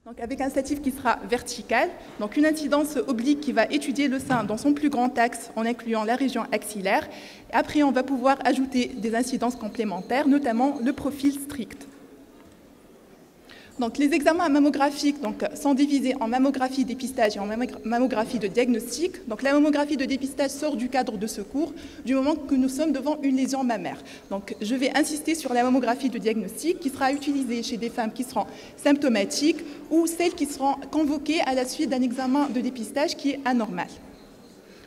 Donc avec un statif qui sera vertical, donc une incidence oblique qui va étudier le sein dans son plus grand axe en incluant la région axillaire. Après, on va pouvoir ajouter des incidences complémentaires, notamment le profil strict. Donc, les examens mammographiques sont divisés en mammographie dépistage et en mammographie de diagnostic. Donc, la mammographie de dépistage sort du cadre de secours du moment que nous sommes devant une lésion mammaire. Donc, je vais insister sur la mammographie de diagnostic qui sera utilisée chez des femmes qui seront symptomatiques ou celles qui seront convoquées à la suite d'un examen de dépistage qui est anormal.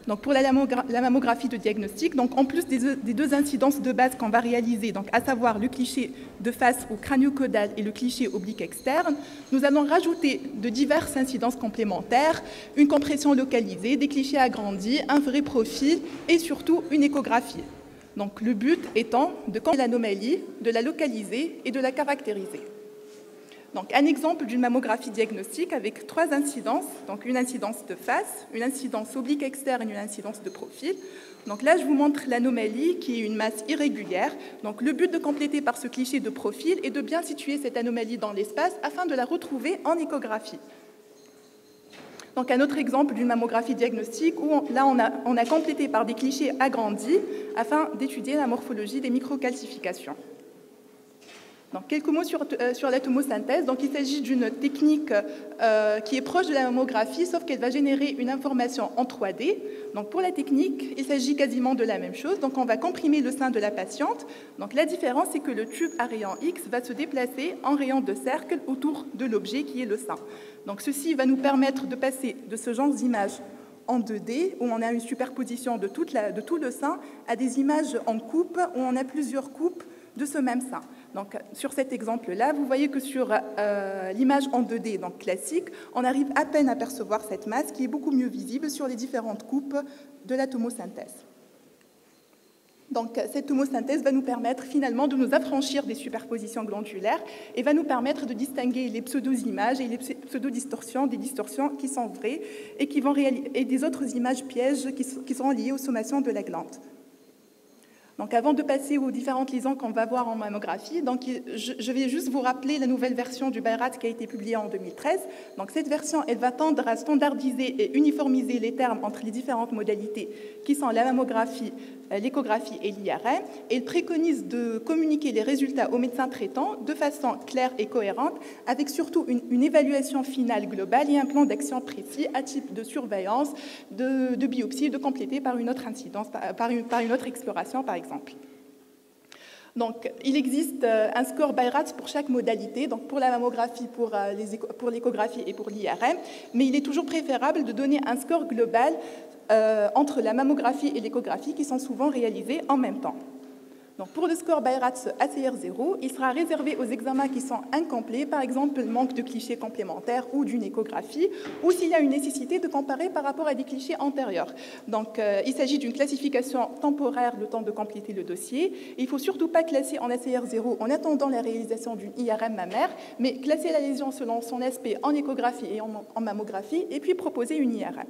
Donc pour la mammographie de diagnostic, donc en plus des deux incidences de base qu'on va réaliser, donc à savoir le cliché de face ou crânio-caudal et le cliché oblique externe, nous allons rajouter de diverses incidences complémentaires, une compression localisée, des clichés agrandis, un vrai profil et surtout une échographie. Donc le but étant de connaître l'anomalie, de la localiser et de la caractériser. Donc, un exemple d'une mammographie diagnostique avec trois incidences, donc une incidence de face, une incidence oblique externe et une incidence de profil. Donc là, je vous montre l'anomalie qui est une masse irrégulière. Donc le but de compléter par ce cliché de profil est de bien situer cette anomalie dans l'espace afin de la retrouver en échographie. Donc un autre exemple d'une mammographie diagnostique où là on a complété par des clichés agrandis afin d'étudier la morphologie des microcalcifications. Donc, quelques mots sur la tomosynthèse. Donc, il s'agit d'une technique qui est proche de la mammographie, sauf qu'elle va générer une information en 3D. Donc, pour la technique, il s'agit quasiment de la même chose. Donc, on va comprimer le sein de la patiente. Donc, la différence, c'est que le tube à rayon X va se déplacer en rayon de cercle autour de l'objet qui est le sein. Donc, ceci va nous permettre de passer de ce genre d'image en 2D, où on a une superposition de tout le sein, à des images en coupe, où on a plusieurs coupes de ce même sein. Donc, sur cet exemple-là, vous voyez que sur l'image en 2D donc classique, on arrive à peine à percevoir cette masse qui est beaucoup mieux visible sur les différentes coupes de la tomosynthèse. Donc, cette tomosynthèse va nous permettre finalement de nous affranchir des superpositions glandulaires et va nous permettre de distinguer les pseudo-images et les pseudo-distorsions, des distorsions qui sont vraies et des autres images pièges qui seront liées aux sommations de la glande. Donc, avant de passer aux différentes lésions qu'on va voir en mammographie, donc, je vais juste vous rappeler la nouvelle version du BI-RADS qui a été publiée en 2013. Donc, cette version, elle va tendre à standardiser et uniformiser les termes entre les différentes modalités qui sont la mammographie, l'échographie et l'IRM. Et elle préconise de communiquer les résultats aux médecins traitants de façon claire et cohérente, avec surtout une évaluation finale globale et un plan d'action précis à type de surveillance, de biopsie, de compléter par une autre incidence, par une autre exploration, par exemple. Donc, il existe un score BI-RADS pour chaque modalité, donc pour la mammographie, pour l'échographie et pour l'IRM, mais il est toujours préférable de donner un score global entre la mammographie et l'échographie qui sont souvent réalisés en même temps. Donc, pour le score BI-RADS ACR0, il sera réservé aux examens qui sont incomplets, par exemple le manque de clichés complémentaires ou d'une échographie, ou s'il y a une nécessité de comparer par rapport à des clichés antérieurs. Donc, il s'agit d'une classification temporaire, le temps de compléter le dossier. Il ne faut surtout pas classer en ACR0 en attendant la réalisation d'une IRM mammaire, mais classer la lésion selon son aspect en échographie et en mammographie, et puis proposer une IRM.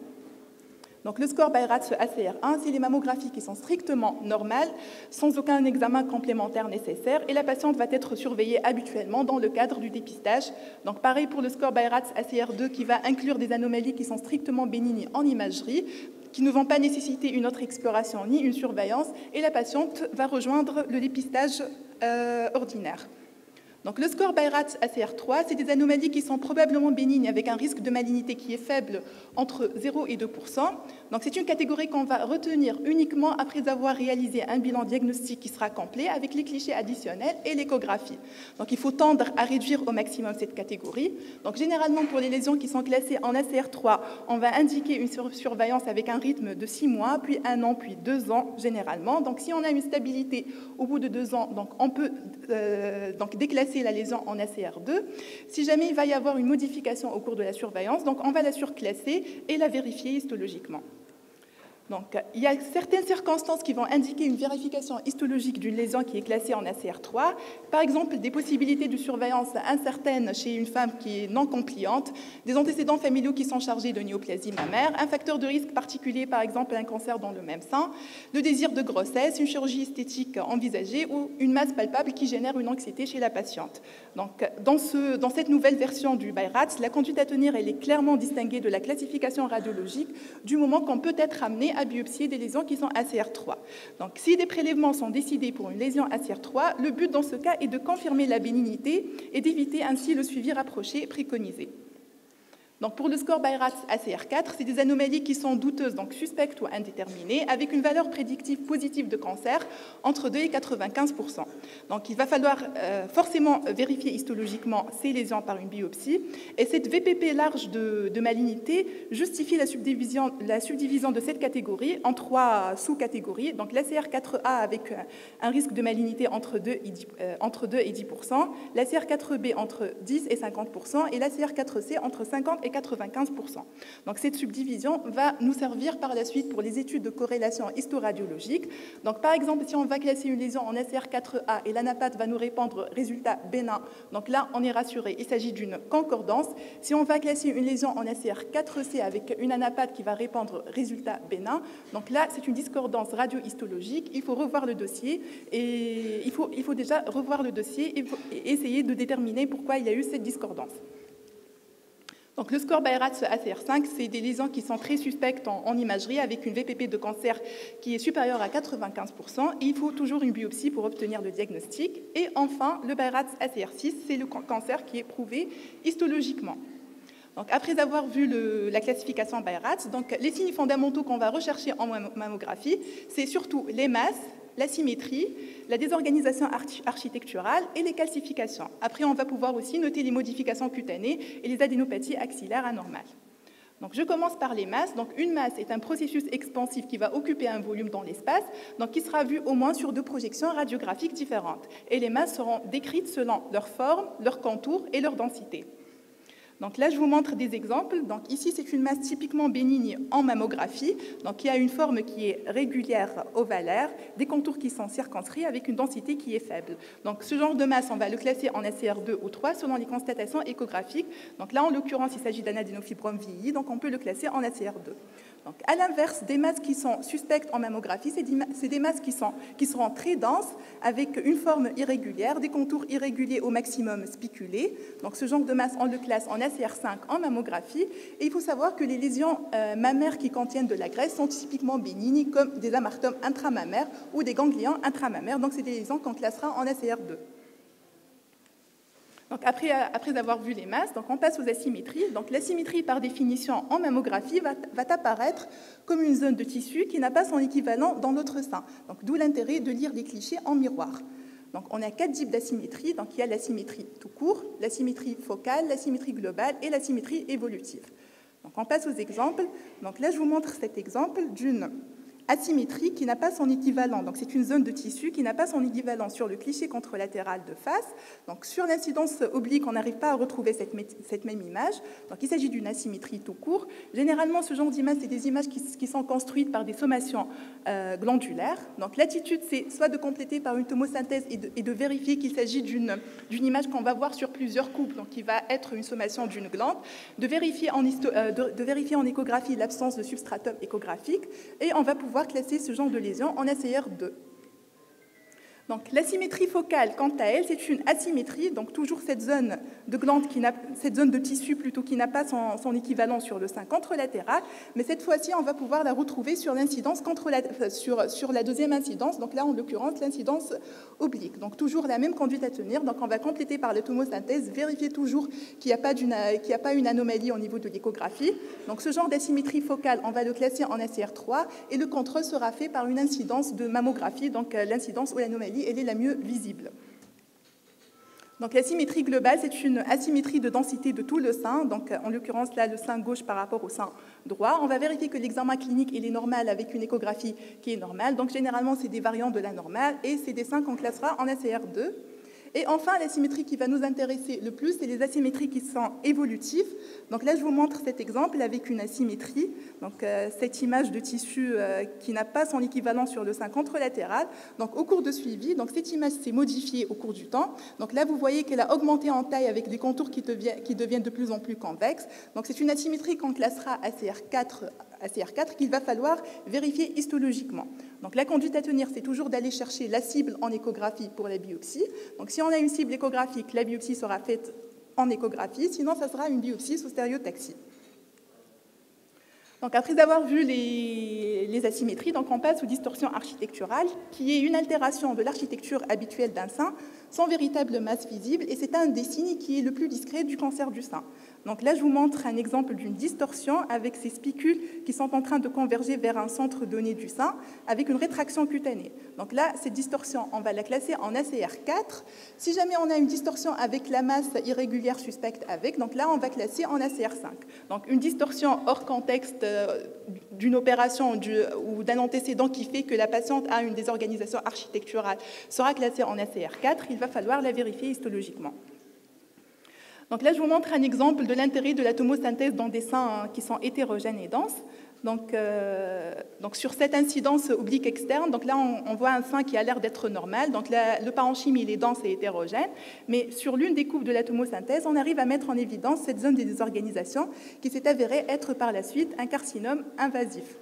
Donc, le score BI-RADS ACR1, c'est les mammographies qui sont strictement normales, sans aucun examen complémentaire nécessaire, et la patiente va être surveillée habituellement dans le cadre du dépistage. Donc, pareil pour le score BI-RADS ACR2, qui va inclure des anomalies qui sont strictement bénignes en imagerie, qui ne vont pas nécessiter une autre exploration ni une surveillance, et la patiente va rejoindre le dépistage ordinaire. Donc, le score BI-RADS ACR3, c'est des anomalies qui sont probablement bénignes avec un risque de malignité qui est faible entre 0 et 2%. Donc, c'est une catégorie qu'on va retenir uniquement après avoir réalisé un bilan diagnostique qui sera complet avec les clichés additionnels et l'échographie. Donc, il faut tendre à réduire au maximum cette catégorie. Donc, généralement, pour les lésions qui sont classées en ACR3, on va indiquer une surveillance avec un rythme de 6 mois, puis 1 an, puis 2 ans généralement. Donc, si on a une stabilité au bout de 2 ans, donc on peut déclasser la lésion en ACR2. Si jamais il va y avoir une modification au cours de la surveillance, donc on va la surclasser et la vérifier histologiquement. Donc, il y a certaines circonstances qui vont indiquer une vérification histologique d'une lésion qui est classée en ACR3. Par exemple, des possibilités de surveillance incertaines chez une femme qui est non compliante, des antécédents familiaux qui sont chargés de néoplasie mammaire, un facteur de risque particulier, par exemple un cancer dans le même sein, le désir de grossesse, une chirurgie esthétique envisagée ou une masse palpable qui génère une anxiété chez la patiente. Donc, dans cette nouvelle version du BI-RADS, la conduite à tenir elle est clairement distinguée de la classification radiologique du moment qu'on peut être amené à biopsier des lésions qui sont ACR3. Donc, si des prélèvements sont décidés pour une lésion ACR3, le but dans ce cas est de confirmer la bénignité et d'éviter ainsi le suivi rapproché préconisé. Donc, pour le score BI-RADS ACR4, c'est des anomalies qui sont douteuses, donc suspectes ou indéterminées, avec une valeur prédictive positive de cancer entre 2 et 95%. Donc, il va falloir forcément vérifier histologiquement ces lésions par une biopsie. Et cette VPP large de malignité justifie la subdivision de cette catégorie en 3 sous-catégories. Donc, l'ACR4A avec un risque de malignité entre 2 et 10%, l'ACR4B entre 10 et 50%, et l'ACR4C entre 50 et 95%. Donc cette subdivision va nous servir par la suite pour les études de corrélation historadiologique. Donc par exemple, si on va classer une lésion en ACR4A et l'anapathe va nous répondre résultat bénin, donc là on est rassuré, il s'agit d'une concordance. Si on va classer une lésion en ACR4C avec une anapathe qui va répondre résultat bénin, donc là c'est une discordance radio-histologique, il faut revoir le dossier et il faut déjà revoir le dossier et essayer de déterminer pourquoi il y a eu cette discordance. Donc, le score BI-RADS ACR5, c'est des lésions qui sont très suspectes en imagerie avec une VPP de cancer qui est supérieure à 95%. Et il faut toujours une biopsie pour obtenir le diagnostic. Et enfin, le BI-RADS ACR6, c'est le cancer qui est prouvé histologiquement. Donc, après avoir vu la classification BI-RADS, donc, les signes fondamentaux qu'on va rechercher en mammographie, c'est surtout les masses, la symétrie, la désorganisation architecturale et les calcifications. Après, on va pouvoir aussi noter les modifications cutanées et les adénopathies axillaires anormales. Donc, je commence par les masses. Donc, une masse est un processus expansif qui va occuper un volume dans l'espace, donc qui sera vu au moins sur 2 projections radiographiques différentes. Et les masses seront décrites selon leur forme, leur contour et leur densité. Donc là, je vous montre des exemples. Donc ici, c'est une masse typiquement bénigne en mammographie, donc qui a une forme qui est régulière ovalaire, des contours qui sont circonscrits avec une densité qui est faible. Donc ce genre de masse, on va le classer en ACR2 ou 3 selon les constatations échographiques. Donc là, en l'occurrence, il s'agit d'un adénofibrome vieilli, donc on peut le classer en ACR2. Donc, à l'inverse, des masses qui sont suspectes en mammographie, c'est des masses qui seront très denses, avec une forme irrégulière, des contours irréguliers au maximum spiculés. Donc, ce genre de masse, on le classe en ACR5 en mammographie. Et il faut savoir que les lésions mammaires qui contiennent de la graisse sont typiquement bénignes, comme des amartomes intramammaires ou des ganglions intramammaires. Donc, c'est des lésions qu'on classera en ACR2. Donc après avoir vu les masses, donc on passe aux asymétries. Donc l'asymétrie, par définition, en mammographie, va apparaître comme une zone de tissu qui n'a pas son équivalent dans l'autre sein. Donc d'où l'intérêt de lire les clichés en miroir. Donc on a 4 types d'asymétrie. Donc il y a l'asymétrie tout court, l'asymétrie focale, l'asymétrie globale et l'asymétrie évolutive. Donc on passe aux exemples. Donc là, je vous montre cet exemple d'une asymétrie qui n'a pas son équivalent. Donc, c'est une zone de tissu qui n'a pas son équivalent sur le cliché contralatéral de face. Donc, sur l'incidence oblique, on n'arrive pas à retrouver cette même image. Donc, il s'agit d'une asymétrie tout court. Généralement, ce genre d'image, c'est des images qui sont construites par des sommations glandulaires. Donc, l'attitude, c'est soit de compléter par une tomosynthèse et de vérifier qu'il s'agit d'une image qu'on va voir sur plusieurs coupes, donc qui va être une sommation d'une glande, de vérifier en échographie l'absence de substratum échographique, et on va pouvoir classer ce genre de lésion en ACR2. Donc, l'asymétrie focale, quant à elle, c'est une asymétrie, donc toujours cette zone de glande, cette zone de tissu plutôt, qui n'a pas son équivalent sur le sein contralatéral, mais cette fois-ci, on va pouvoir la retrouver sur l'incidence sur la deuxième incidence, donc là, en l'occurrence, l'incidence oblique. Donc, toujours la même conduite à tenir, donc on va compléter par la tomosynthèse, vérifier toujours qu'il n'y a pas une anomalie au niveau de l'échographie. Donc, ce genre d'asymétrie focale, on va le classer en ACR3, et le contrôle sera fait par une incidence de mammographie, donc l'incidence ou l'anomalie, elle est la mieux visible. Donc, l'asymétrie globale, c'est une asymétrie de densité de tout le sein. Donc, en l'occurrence, là, le sein gauche par rapport au sein droit. On va vérifier que l'examen clinique, il est normal avec une échographie qui est normale. Donc, généralement, c'est des variants de la normale et c'est des seins qu'on classera en ACR2. Et enfin, l'asymétrie qui va nous intéresser le plus, c'est les asymétries qui sont évolutives. Donc là, je vous montre cet exemple avec une asymétrie. Donc cette image de tissu qui n'a pas son équivalent sur le sein contralatéral. Donc au cours de suivi, donc cette image s'est modifiée au cours du temps. Donc là, vous voyez qu'elle a augmenté en taille avec des contours qui deviennent de plus en plus convexes. Donc c'est une asymétrie qu'on classera ACR4 qu'il va falloir vérifier histologiquement. Donc la conduite à tenir, c'est toujours d'aller chercher la cible en échographie pour la biopsie. Donc si on a une cible échographique, la biopsie sera faite en échographie, sinon ça sera une biopsie sous stéréotaxie. Donc après avoir vu les asymétries, donc on passe aux distorsions architecturales, qui est une altération de l'architecture habituelle d'un sein sans véritable masse visible, et c'est un des signes qui est le plus discret du cancer du sein. Donc là, je vous montre un exemple d'une distorsion avec ces spicules qui sont en train de converger vers un centre donné du sein avec une rétraction cutanée. Donc là, cette distorsion, on va la classer en ACR4. Si jamais on a une distorsion avec la masse irrégulière suspecte avec, donc là, on va classer en ACR5. Donc une distorsion hors contexte d'une opération ou d'un antécédent qui fait que la patiente a une désorganisation architecturale sera classée en ACR4. Il va falloir la vérifier histologiquement. Donc là, je vous montre un exemple de l'intérêt de la tomosynthèse dans des seins qui sont hétérogènes et denses. Donc sur cette incidence oblique externe, donc là, on voit un sein qui a l'air d'être normal. Donc là, le parenchyme, il est dense et hétérogène. Mais sur l'une des coupes de la tomosynthèse, on arrive à mettre en évidence cette zone de désorganisation qui s'est avérée être par la suite un carcinome invasif.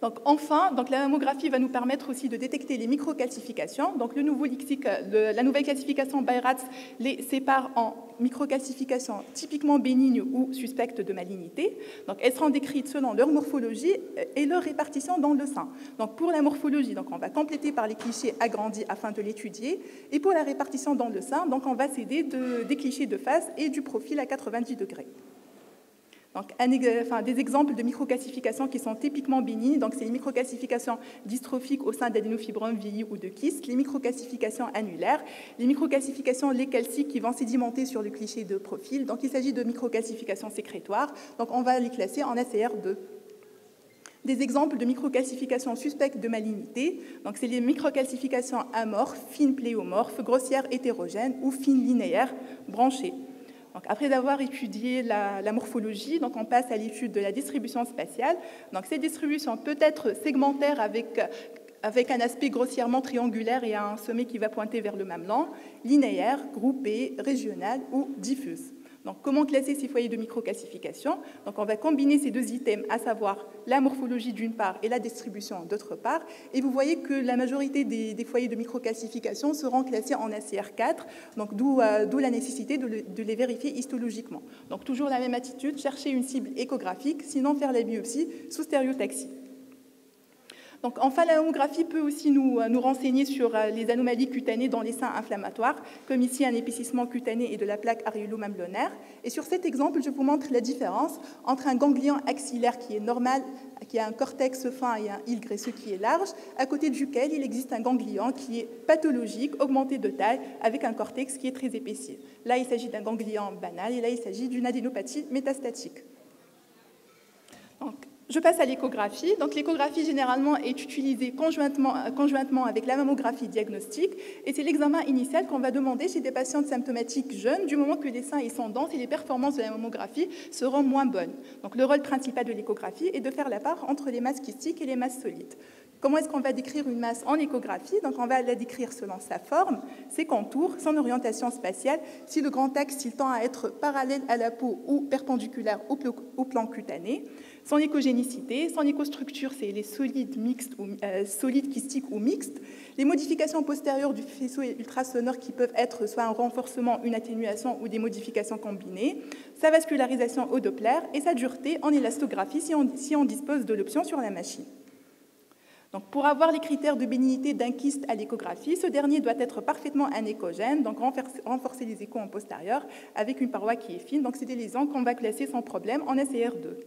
Donc, enfin, la mammographie va nous permettre aussi de détecter les microcalcifications. Donc, le nouveau lexique, la nouvelle classification Beiratz les sépare en microcalcifications typiquement bénignes ou suspectes de malignité. Donc, elles seront décrites selon leur morphologie et leur répartition dans le sein. Donc, pour la morphologie, donc, on va compléter par les clichés agrandis afin de l'étudier. Et pour la répartition dans le sein, donc, on va s'aider des clichés de face et du profil à 90 degrés. Donc, des exemples de microcalcifications qui sont typiquement bénignes, donc c'est les microcalcifications dystrophiques au sein d'adénofibromes vieillis ou de kystes, les microcalcifications annulaires, les microcalcifications lécalciques qui vont sédimenter sur le cliché de profil. Donc il s'agit de microcalcifications sécrétoires, donc on va les classer en ACR2. Des exemples de microcalcifications suspectes de malignité, donc c'est les microcalcifications amorphes, fines pléomorphes, grossières hétérogènes ou fines linéaires branchées. Donc, après avoir étudié la morphologie, donc on passe à l'étude de la distribution spatiale. Donc, cette distribution peut être segmentaire avec un aspect grossièrement triangulaire et un sommet qui va pointer vers le mamelon, linéaire, groupé, régional ou diffuse. Donc, comment classer ces foyers de microcalcification? Donc, on va combiner ces deux items, à savoir la morphologie d'une part et la distribution d'autre part. Et vous voyez que la majorité des foyers de microcalcification seront classés en ACR4, donc d'où la nécessité de les vérifier histologiquement. Donc, toujours la même attitude, chercher une cible échographique, sinon faire la biopsie sous stéréotaxie. Donc, enfin, la mammographie peut aussi nous renseigner sur les anomalies cutanées dans les seins inflammatoires, comme ici un épaississement cutané et de la plaque aréolo-mamelonnaire. Et sur cet exemple, je vous montre la différence entre un ganglion axillaire qui est normal, qui a un cortex fin et un hile graisseux qui est large, à côté duquel il existe un ganglion qui est pathologique, augmenté de taille, avec un cortex qui est très épaissi. Là, il s'agit d'un ganglion banal et là, il s'agit d'une adénopathie métastatique. Donc, je passe à l'échographie. Donc, l'échographie, généralement, est utilisée conjointement avec la mammographie diagnostique. Et c'est l'examen initial qu'on va demander chez des patientes symptomatiques jeunes, du moment que les seins sont denses et les performances de la mammographie seront moins bonnes. Donc, le rôle principal de l'échographie est de faire la part entre les masses kystiques et les masses solides. Comment est-ce qu'on va décrire une masse en échographie? Donc, on va la décrire selon sa forme, ses contours, son orientation spatiale, si le grand axe s'il tend à être parallèle à la peau ou perpendiculaire au plan cutané, son échogénicité, son écostructure, c'est les solides mixtes ou solides kystiques ou mixtes, les modifications postérieures du faisceau ultrasonore qui peuvent être soit un renforcement, une atténuation ou des modifications combinées, sa vascularisation au Doppler et sa dureté en élastographie si on dispose de l'option sur la machine. Donc, pour avoir les critères de bénignité d'un kyste à l'échographie, ce dernier doit être parfaitement anéchogène, donc renforcer les échos en postérieur avec une paroi qui est fine. Donc, c'est des lésions qu'on va classer sans problème en ACR2.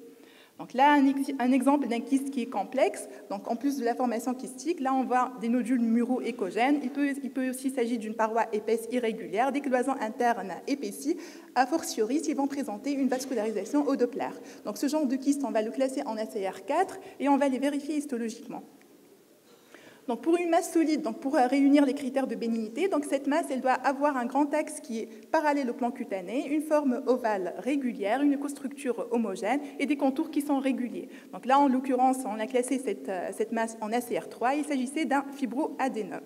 Donc là, un exemple d'un kyste qui est complexe. Donc, en plus de la formation kystique, là, on voit des nodules muraux échogènes. Il peut aussi s'agir d'une paroi épaisse irrégulière, des cloisons internes épaissies, a fortiori s'ils vont présenter une vascularisation au Doppler. Donc, ce genre de kyste, on va le classer en ACR4 et on va les vérifier histologiquement. Donc pour une masse solide, donc pour réunir les critères de bénignité, donc cette masse elle doit avoir un grand axe qui est parallèle au plan cutané, une forme ovale régulière, une écostructure homogène et des contours qui sont réguliers. Donc là, en l'occurrence, on a classé cette masse en ACR3, il s'agissait d'un fibroadénome.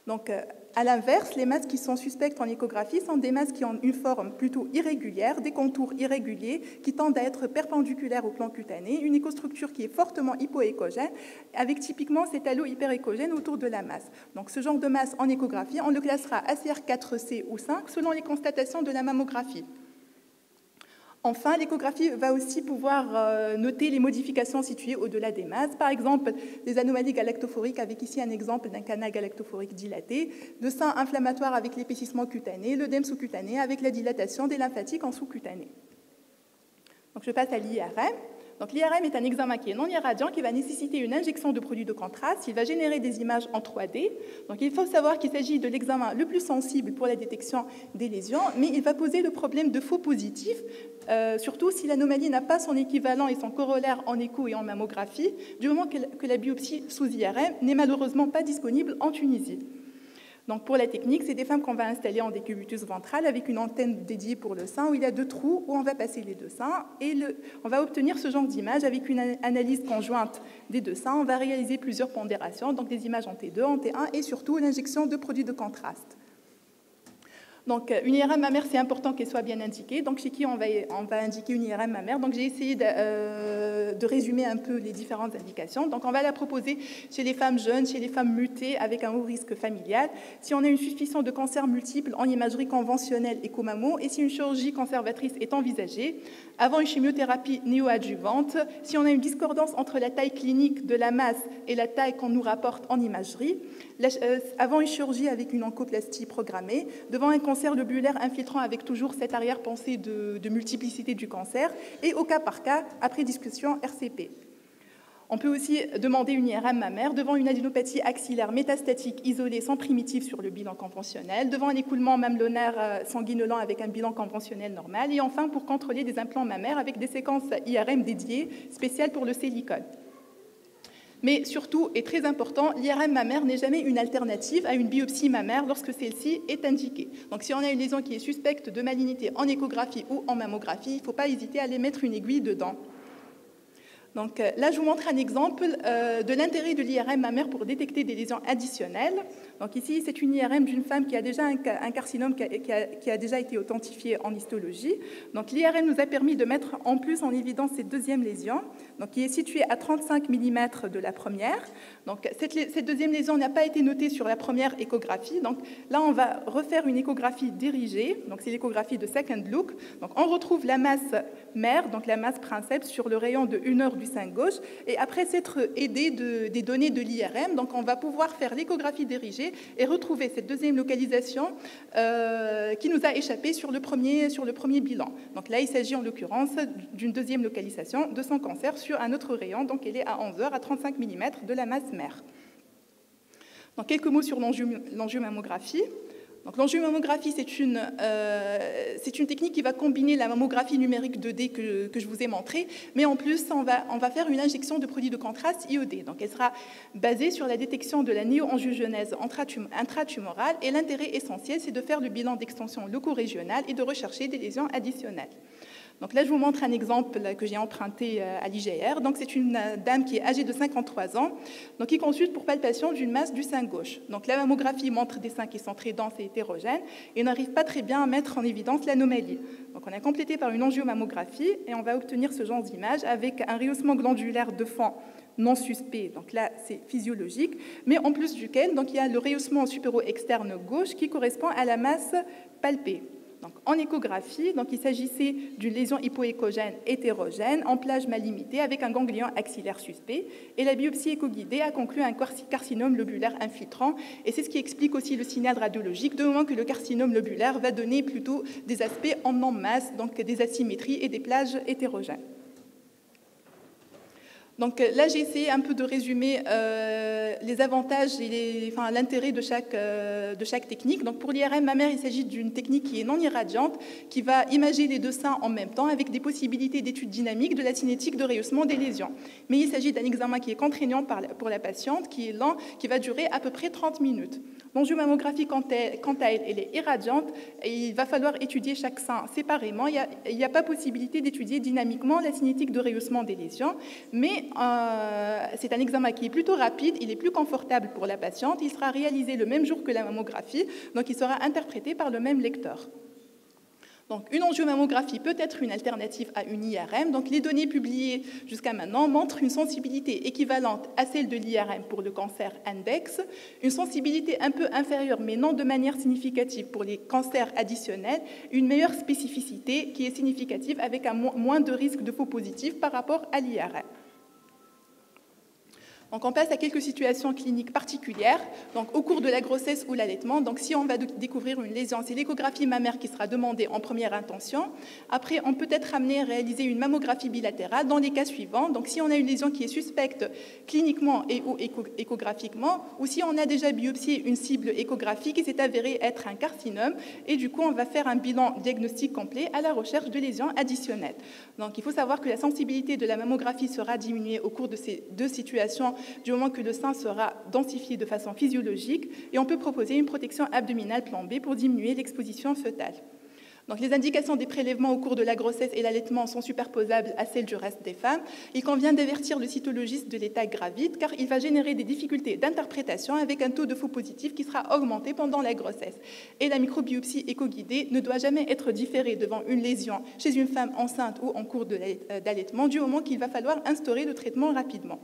Donc, à l'inverse, les masses qui sont suspectes en échographie sont des masses qui ont une forme plutôt irrégulière, des contours irréguliers qui tendent à être perpendiculaires au plan cutané, une écostructure qui est fortement hypoéchogène, avec typiquement cet halo hyperéchogène autour de la masse. Donc, ce genre de masse en échographie, on le classera ACR4C ou 5 selon les constatations de la mammographie. Enfin, l'échographie va aussi pouvoir noter les modifications situées au-delà des masses. Par exemple, les anomalies galactophoriques, avec ici un exemple d'un canal galactophorique dilaté, de seins inflammatoires avec l'épaississement cutané, l'œdème sous-cutané avec la dilatation des lymphatiques en sous-cutané. Donc, je passe à l'IRM. Donc, l'IRM est un examen qui est non irradiant, qui va nécessiter une injection de produits de contraste. Il va générer des images en 3D. Donc, il faut savoir qu'il s'agit de l'examen le plus sensible pour la détection des lésions, mais il va poser le problème de faux positifs, surtout si l'anomalie n'a pas son équivalent et son corollaire en écho et en mammographie, du moment que la biopsie sous IRM n'est malheureusement pas disponible en Tunisie. Donc pour la technique, c'est des femmes qu'on va installer en décubitus ventral avec une antenne dédiée pour le sein où il y a 2 trous où on va passer les 2 seins et on va obtenir ce genre d'image avec une analyse conjointe des 2 seins. On va réaliser plusieurs pondérations, donc des images en T2, en T1 et surtout l'injection de produits de contraste. Donc, une IRM mammaire, c'est important qu'elle soit bien indiquée. Donc, chez qui on va indiquer une IRM mammaire. Donc, j'ai essayé de résumer un peu les différentes indications. Donc, on va la proposer chez les femmes jeunes, chez les femmes mutées avec un haut risque familial. Si on a une suspicion de cancer multiple en imagerie conventionnelle écho-mammo et si une chirurgie conservatrice est envisagée, avant une chimiothérapie néoadjuvante, si on a une discordance entre la taille clinique de la masse et la taille qu'on nous rapporte en imagerie, avant une chirurgie avec une oncoplastie programmée, devant un cancer lobulaire infiltrant avec toujours cette arrière-pensée de multiplicité du cancer, et au cas par cas, après discussion RCP. On peut aussi demander une IRM mammaire devant une adénopathie axillaire métastatique isolée sans primitive sur le bilan conventionnel, devant un écoulement mamelonnaire sanguinolent avec un bilan conventionnel normal, et enfin pour contrôler des implants mammaires avec des séquences IRM dédiées spéciales pour le silicone. Mais surtout, et très important, l'IRM mammaire n'est jamais une alternative à une biopsie mammaire lorsque celle-ci est indiquée. Donc si on a une lésion qui est suspecte de malignité en échographie ou en mammographie, il ne faut pas hésiter à aller mettre une aiguille dedans. Donc là, je vous montre un exemple de l'intérêt de l'IRM mammaire pour détecter des lésions additionnelles. Donc ici, c'est une IRM d'une femme qui a déjà un carcinome qui a déjà été authentifié en histologie. Donc l'IRM nous a permis de mettre en plus en évidence cette deuxième lésion, donc, qui est située à 35 mm de la première. Donc cette deuxième lésion n'a pas été notée sur la première échographie. Donc là, on va refaire une échographie dirigée. Donc c'est l'échographie de second look. Donc on retrouve la masse mère, donc la masse princeps, sur le rayon de 1 heure du sein gauche. Et après s'être aidé des données de l'IRM, donc on va pouvoir faire l'échographie dirigée et retrouver cette deuxième localisation qui nous a échappé sur le premier bilan. Donc là, il s'agit en l'occurrence d'une deuxième localisation de son cancer sur un autre rayon, donc elle est à 11 heures, à 35 mm de la masse mère. Donc quelques mots sur l'angiomammographie. Donc l'angiomammographie, c'est une technique qui va combiner la mammographie numérique 2D que je vous ai montrée, mais en plus, on va faire une injection de produits de contraste iodés. Donc elle sera basée sur la détection de la néoangiogenèse intratumorale, et l'intérêt essentiel, c'est de faire le bilan d'extension loco-régionale et de rechercher des lésions additionnelles. Donc là, je vous montre un exemple que j'ai emprunté à l'IGR. Donc c'est une dame qui est âgée de 53 ans, donc qui consulte pour palpation d'une masse du sein gauche. Donc la mammographie montre des seins qui sont très denses et hétérogènes et n'arrive pas très bien à mettre en évidence l'anomalie. Donc on a complété par une angiomammographie et on va obtenir ce genre d'image avec un rehaussement glandulaire de fond non suspect, donc là c'est physiologique, mais en plus duquel donc, il y a le rehaussement supéro-externe gauche qui correspond à la masse palpée. Donc, en échographie, donc, il s'agissait d'une lésion hypoéchogène hétérogène en plage mal limitée avec un ganglion axillaire suspect. Et la biopsie échoguidée a conclu un carcinome lobulaire infiltrant. Et c'est ce qui explique aussi le signal radiologique, de moment que le carcinome lobulaire va donner plutôt des aspects en non-masse, donc des asymétries et des plages hétérogènes. Donc là, j'ai essayé un peu de résumer les avantages et l'intérêt de chaque technique. Donc pour l'IRM mammaire, il s'agit d'une technique qui est non irradiante, qui va imager les deux seins en même temps avec des possibilités d'études dynamiques de la cinétique de rehaussement des lésions. Mais il s'agit d'un examen qui est contraignant pour la patiente, qui est lent, qui va durer à peu près 30 minutes. L'angiomammographie, quant à elle, elle est irradiante et il va falloir étudier chaque sein séparément. Il n'y a pas possibilité d'étudier dynamiquement la cinétique de rehaussement des lésions, mais c'est un examen qui est plutôt rapide, il est plus confortable pour la patiente, il sera réalisé le même jour que la mammographie, donc il sera interprété par le même lecteur. Donc, une angiomammographie peut être une alternative à une IRM. Donc, les données publiées jusqu'à maintenant montrent une sensibilité équivalente à celle de l'IRM pour le cancer index, une sensibilité un peu inférieure, mais non de manière significative pour les cancers additionnels, une meilleure spécificité qui est significative avec moins de risque de faux positifs par rapport à l'IRM. Donc, on passe à quelques situations cliniques particulières. Donc, au cours de la grossesse ou l'allaitement, donc si on va découvrir une lésion, c'est l'échographie mammaire qui sera demandée en première intention. Après, on peut être amené à réaliser une mammographie bilatérale dans les cas suivants. Donc, si on a une lésion qui est suspecte cliniquement et ou échographiquement, ou si on a déjà biopsié une cible échographique qui s'est avérée être un carcinome, et du coup, on va faire un bilan diagnostique complet à la recherche de lésions additionnelles. Donc, il faut savoir que la sensibilité de la mammographie sera diminuée au cours de ces deux situations du moment que le sein sera densifié de façon physiologique, et on peut proposer une protection abdominale plan B pour diminuer l'exposition fœtale. Donc, les indications des prélèvements au cours de la grossesse et l'allaitement sont superposables à celles du reste des femmes. Il convient d'avertir le cytologiste de l'état gravide, car il va générer des difficultés d'interprétation avec un taux de faux positif qui sera augmenté pendant la grossesse. Et la microbiopsie éco-guidée ne doit jamais être différée devant une lésion chez une femme enceinte ou en cours d'allaitement, du moment qu'il va falloir instaurer le traitement rapidement.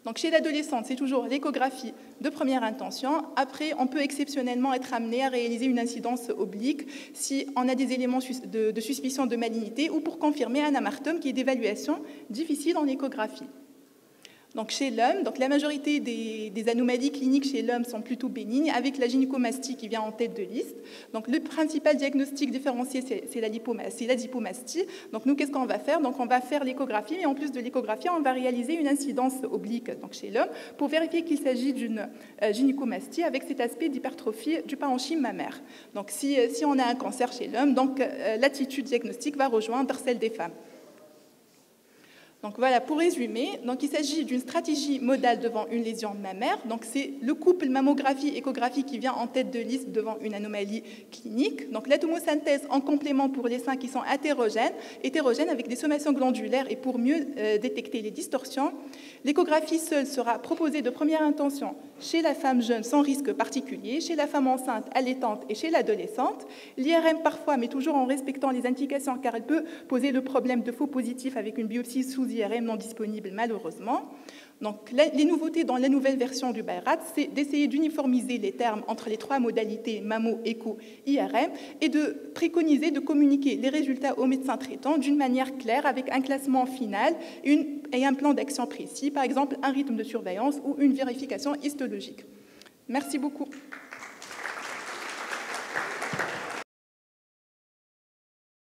Donc, chez l'adolescente, c'est toujours l'échographie de première intention. Après, on peut exceptionnellement être amené à réaliser une incidence oblique si on a des éléments de suspicion de malignité ou pour confirmer un amartome qui est d'évaluation difficile en échographie. Donc, chez l'homme, la majorité des anomalies cliniques chez l'homme sont plutôt bénignes, avec la gynécomastie qui vient en tête de liste. Donc, le principal diagnostic différencié, c'est la lipomastie. Donc, nous, qu'est-ce qu'on va faire? Donc, on va faire l'échographie, mais en plus de l'échographie, on va réaliser une incidence oblique chez l'homme pour vérifier qu'il s'agit d'une gynécomastie avec cet aspect d'hypertrophie du parenchyme mammaire. Donc, si on a un cancer chez l'homme, l'attitude diagnostique va rejoindre celle des femmes. Donc voilà, pour résumer, il s'agit d'une stratégie modale devant une lésion mammaire. Donc c'est le couple mammographie-échographie qui vient en tête de liste devant une anomalie clinique. Donc la tomosynthèse en complément pour les seins qui sont hétérogènes avec des sommations glandulaires et pour mieux détecter les distorsions. L'échographie seule sera proposée de première intention chez la femme jeune sans risque particulier, chez la femme enceinte, allaitante et chez l'adolescente. L'IRM parfois, mais toujours en respectant les indications, car elle peut poser le problème de faux positifs avec une biopsie sous IRM non disponible malheureusement. Donc, les nouveautés dans la nouvelle version du BI-RADS, c'est d'essayer d'uniformiser les termes entre les trois modalités mammo, écho, IRM et de préconiser de communiquer les résultats aux médecins traitants d'une manière claire avec un classement final et un plan d'action précis, par exemple un rythme de surveillance ou une vérification histologique. Merci beaucoup.